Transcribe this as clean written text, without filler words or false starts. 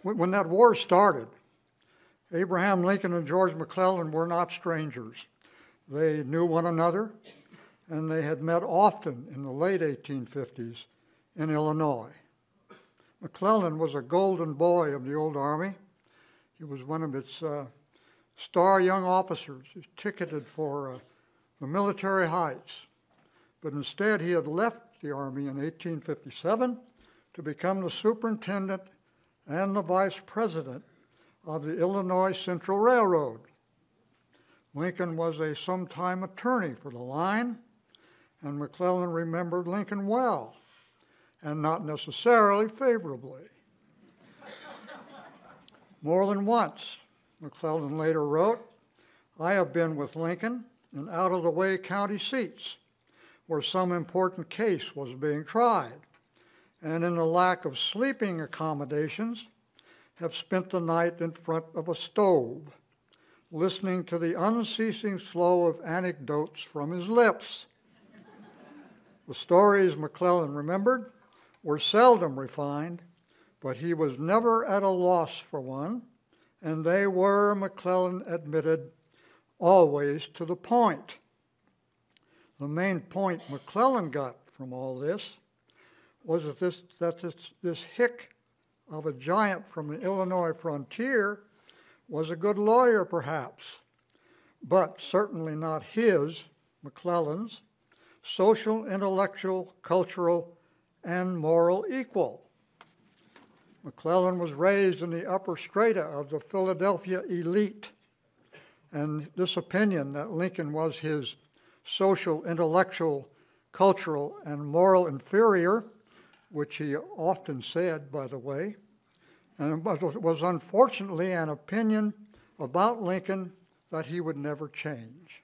When that war started, Abraham Lincoln and George McClellan were not strangers. They knew one another, and they had met often in the late 1850s in Illinois. McClellan was a golden boy of the old Army. He was one of its star young officers. He was ticketed for the military heights. But instead, he had left the Army in 1857 to become the superintendent and the vice president of the Illinois Central Railroad. Lincoln was a sometime attorney for the line, and McClellan remembered Lincoln well, and not necessarily favorably. More than once, McClellan later wrote, "I have been with Lincoln in out-of-the-way county seats where some important case was being tried, and in the lack of sleeping accommodations, have spent the night in front of a stove, listening to the unceasing flow of anecdotes from his lips." The stories McClellan remembered were seldom refined, but he was never at a loss for one, and they were, McClellan admitted, always to the point. The main point McClellan got from all this was that this hick of a giant from the Illinois frontier was a good lawyer, perhaps, but certainly not his, McClellan's, social, intellectual, cultural, and moral equal. McClellan was raised in the upper strata of the Philadelphia elite, and this opinion that Lincoln was his social, intellectual, cultural, and moral inferior, which he often said, by the way, and was unfortunately an opinion about Lincoln that he would never change.